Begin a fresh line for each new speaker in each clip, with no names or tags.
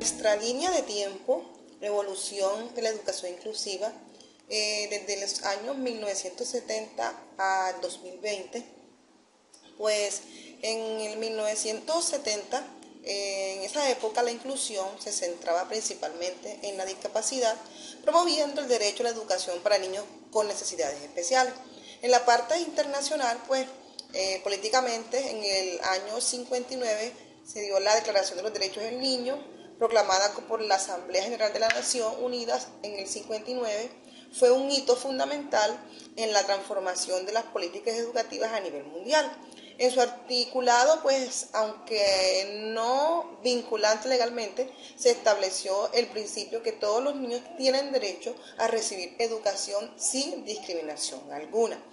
Nuestra línea de tiempo, la evolución de la educación inclusiva, desde los años 1970 a 2020, pues en el 1970, en esa época la inclusión se centraba principalmente en la discapacidad, promoviendo el derecho a la educación para niños con necesidades especiales. En la parte internacional, pues políticamente, en el año 59 se dio la Declaración de los Derechos del Niño, proclamada por la Asamblea General de las Naciones Unidas en el 59, fue un hito fundamental en la transformación de las políticas educativas a nivel mundial. En su articulado, pues, aunque no vinculante legalmente, se estableció el principio que todos los niños tienen derecho a recibir educación sin discriminación alguna.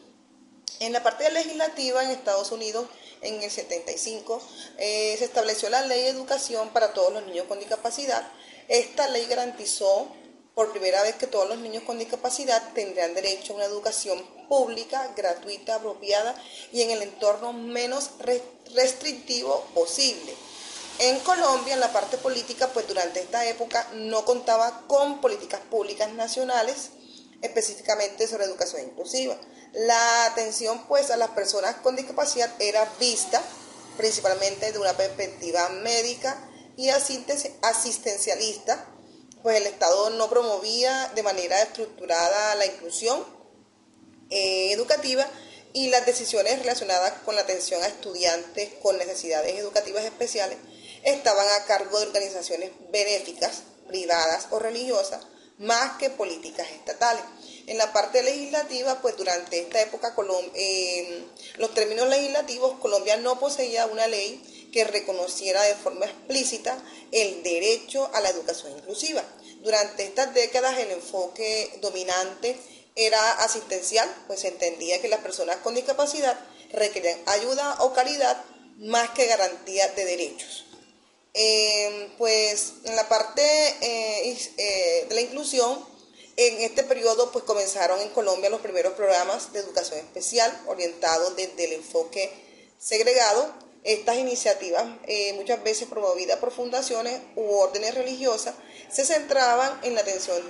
En la parte legislativa en Estados Unidos, en el 75, se estableció la Ley de Educación para todos los niños con discapacidad. Esta ley garantizó por primera vez que todos los niños con discapacidad tendrán derecho a una educación pública, gratuita, apropiada y en el entorno menos restrictivo posible. En Colombia, en la parte política, pues durante esta época no contaba con políticas públicas nacionales específicamente sobre educación inclusiva. La atención pues a las personas con discapacidad era vista principalmente desde una perspectiva médica y asistencialista, pues el Estado no promovía de manera estructurada la inclusión educativa y las decisiones relacionadas con la atención a estudiantes con necesidades educativas especiales estaban a cargo de organizaciones benéficas, privadas o religiosas, más que políticas estatales. En la parte legislativa, pues durante esta época, los términos legislativos, Colombia no poseía una ley que reconociera de forma explícita el derecho a la educación inclusiva. Durante estas décadas el enfoque dominante era asistencial, pues se entendía que las personas con discapacidad requerían ayuda o caridad más que garantía de derechos. Pues en la parte de la inclusión, en este periodo pues comenzaron en Colombia los primeros programas de educación especial orientados desde el enfoque segregado. Estas iniciativas, muchas veces promovidas por fundaciones u órdenes religiosas, se centraban en la atención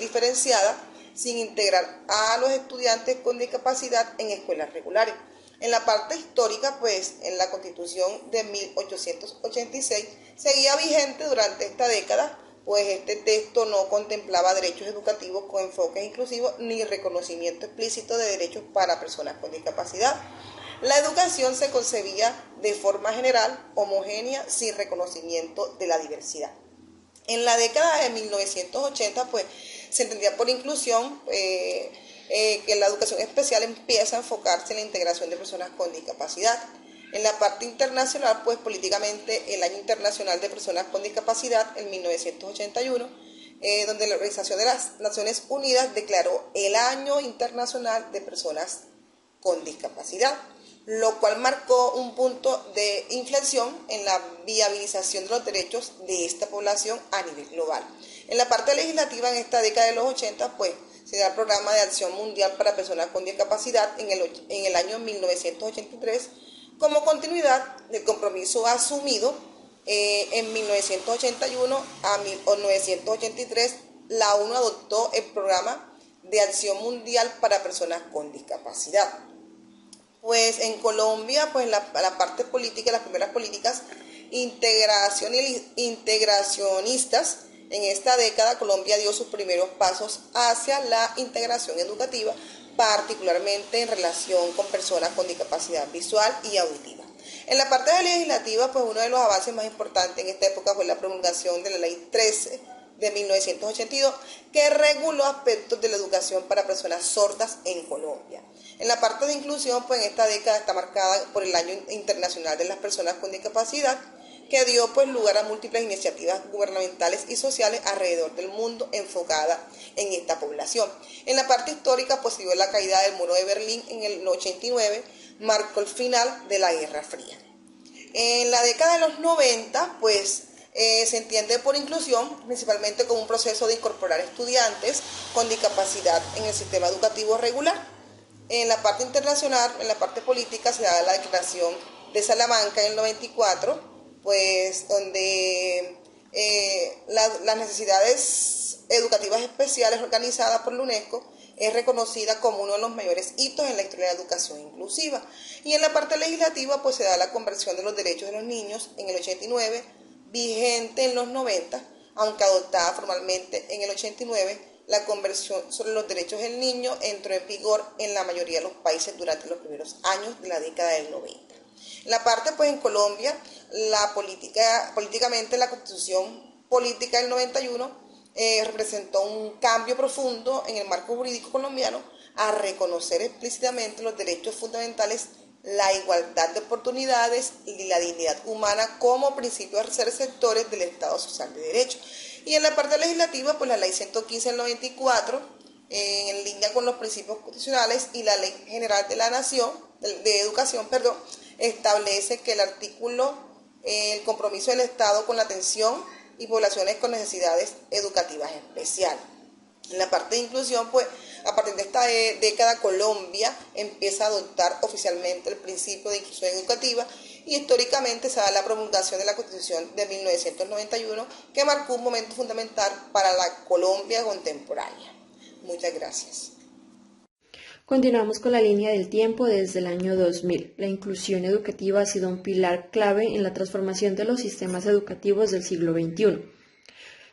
diferenciada sin integrar a los estudiantes con discapacidad en escuelas regulares. En la parte histórica, pues, en la Constitución de 1886 seguía vigente durante esta década, pues este texto no contemplaba derechos educativos con enfoques inclusivos ni reconocimiento explícito de derechos para personas con discapacidad. La educación se concebía de forma general, homogénea, sin reconocimiento de la diversidad. En la década de 1980, pues, se entendía por inclusión que la educación especial empieza a enfocarse en la integración de personas con discapacidad. En la parte internacional, pues políticamente el Año Internacional de Personas con Discapacidad, en 1981, donde la Organización de las Naciones Unidas declaró el Año Internacional de Personas con Discapacidad, lo cual marcó un punto de inflexión en la viabilización de los derechos de esta población a nivel global. En la parte legislativa, en esta década de los 80, pues se da el Programa de Acción Mundial para Personas con Discapacidad en el año 1983, como continuidad del compromiso asumido en 1981 a 1983, la ONU adoptó el Programa de Acción Mundial para Personas con Discapacidad. Pues en Colombia, pues la parte política, las primeras políticas integracionistas, en esta década Colombia dio sus primeros pasos hacia la integración educativa, particularmente en relación con personas con discapacidad visual y auditiva. En la parte legislativa, pues uno de los avances más importantes en esta época fue la promulgación de la Ley 13 de 1982, que reguló aspectos de la educación para personas sordas en Colombia. En la parte de inclusión, pues en esta década está marcada por el Año Internacional de las Personas con Discapacidad, que dio pues lugar a múltiples iniciativas gubernamentales y sociales alrededor del mundo enfocada en esta población. En la parte histórica, pues se dio la caída del muro de Berlín en el 89, marcó el final de la Guerra Fría. En la década de los 90, pues se entiende por inclusión principalmente como un proceso de incorporar estudiantes con discapacidad en el sistema educativo regular. En la parte internacional, en la parte política, se da la Declaración de Salamanca en el 94, pues donde las necesidades educativas especiales organizadas por la UNESCO es reconocida como uno de los mayores hitos en la historia de la educación inclusiva. Y en la parte legislativa pues se da la conversión de los derechos de los niños en el 89, vigente en los 90, aunque adoptada formalmente en el 89, la conversión sobre los derechos del niño entró en vigor en la mayoría de los países durante los primeros años de la década del 90. En la parte pues en Colombia, políticamente la Constitución Política del 91 representó un cambio profundo en el marco jurídico colombiano a reconocer explícitamente los derechos fundamentales, la igualdad de oportunidades y la dignidad humana como principios receptores del Estado Social de Derecho. Y en la parte legislativa, pues la Ley 115 del 94, en línea con los principios constitucionales y la Ley General de la Nación, de Educación, establece que el compromiso del Estado con la atención y poblaciones con necesidades educativas especiales. En la parte de inclusión, pues a partir de esta década Colombia empieza a adoptar oficialmente el principio de inclusión educativa y históricamente se da la promulgación de la Constitución de 1991 que marcó un momento fundamental para la Colombia contemporánea. Muchas gracias.
Continuamos con la línea del tiempo desde el año 2000. La inclusión educativa ha sido un pilar clave en la transformación de los sistemas educativos del siglo XXI.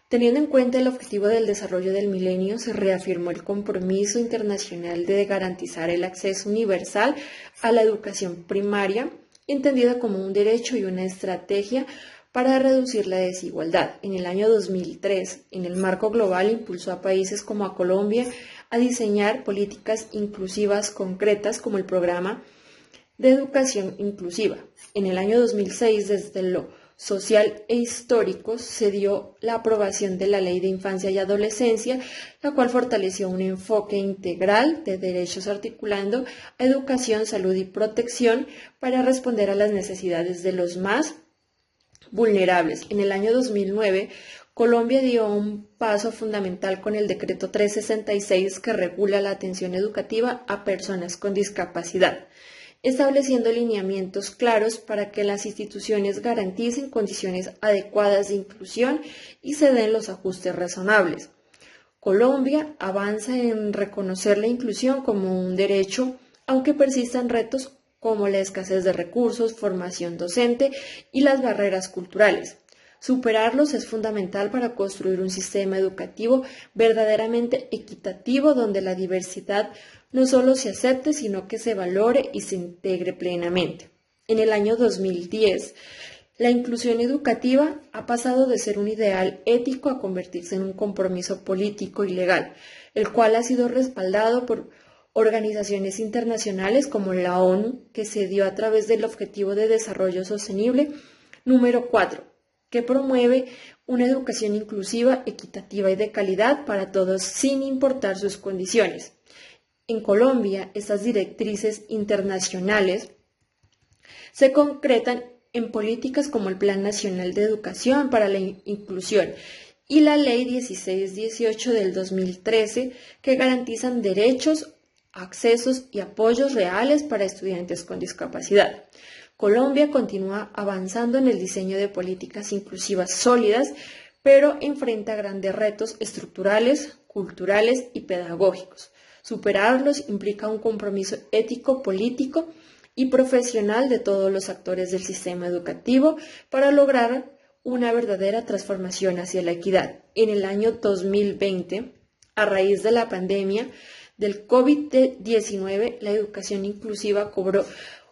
Teniendo en cuenta el objetivo del desarrollo del milenio, se reafirmó el compromiso internacional de garantizar el acceso universal a la educación primaria, entendida como un derecho y una estrategia para reducir la desigualdad. En el año 2003, en el marco global, impulsó a países como a Colombia a diseñar políticas inclusivas concretas como el Programa de Educación Inclusiva. En el año 2006, desde lo social e histórico, se dio la aprobación de la Ley de Infancia y Adolescencia, la cual fortaleció un enfoque integral de derechos articulando educación, salud y protección para responder a las necesidades de los más vulnerables. En el año 2009, Colombia dio un paso fundamental con el Decreto 366 que regula la atención educativa a personas con discapacidad, estableciendo lineamientos claros para que las instituciones garanticen condiciones adecuadas de inclusión y se den los ajustes razonables. Colombia avanza en reconocer la inclusión como un derecho, aunque persistan retos como la escasez de recursos, formación docente y las barreras culturales. Superarlos es fundamental para construir un sistema educativo verdaderamente equitativo donde la diversidad no solo se acepte, sino que se valore y se integre plenamente. En el año 2010, la inclusión educativa ha pasado de ser un ideal ético a convertirse en un compromiso político y legal, el cual ha sido respaldado por organizaciones internacionales como la ONU, que se dio a través del Objetivo de Desarrollo Sostenible número 4, que promueve una educación inclusiva, equitativa y de calidad para todos sin importar sus condiciones. En Colombia, estas directrices internacionales se concretan en políticas como el Plan Nacional de Educación para la Inclusión y la Ley 1618 del 2013, que garantizan derechos, accesos y apoyos reales para estudiantes con discapacidad. Colombia continúa avanzando en el diseño de políticas inclusivas sólidas, pero enfrenta grandes retos estructurales, culturales y pedagógicos. Superarlos implica un compromiso ético, político y profesional de todos los actores del sistema educativo para lograr una verdadera transformación hacia la equidad. En el año 2020, a raíz de la pandemia del COVID-19, la educación inclusiva cobró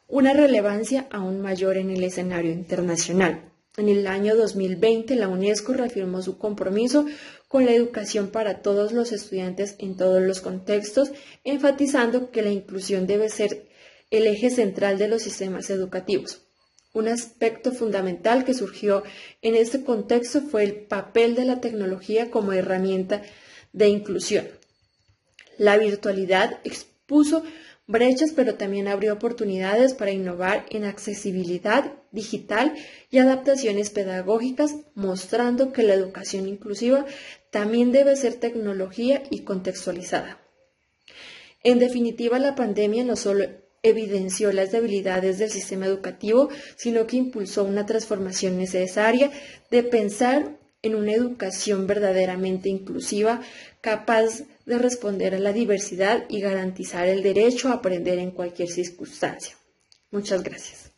una relevancia aún mayor en el escenario internacional. En el año 2020, la UNESCO reafirmó su compromiso con la educación para todos los estudiantes en todos los contextos, enfatizando que la inclusión debe ser el eje central de los sistemas educativos. Un aspecto fundamental que surgió en este contexto fue el papel de la tecnología como herramienta de inclusión. La virtualidad expuso brechas, pero también abrió oportunidades para innovar en accesibilidad digital y adaptaciones pedagógicas, mostrando que la educación inclusiva también debe ser tecnología y contextualizada. En definitiva, la pandemia no solo evidenció las debilidades del sistema educativo, sino que impulsó una transformación necesaria de pensar en una educación verdaderamente inclusiva, capaz de responder a la diversidad y garantizar el derecho a aprender en cualquier circunstancia. Muchas gracias.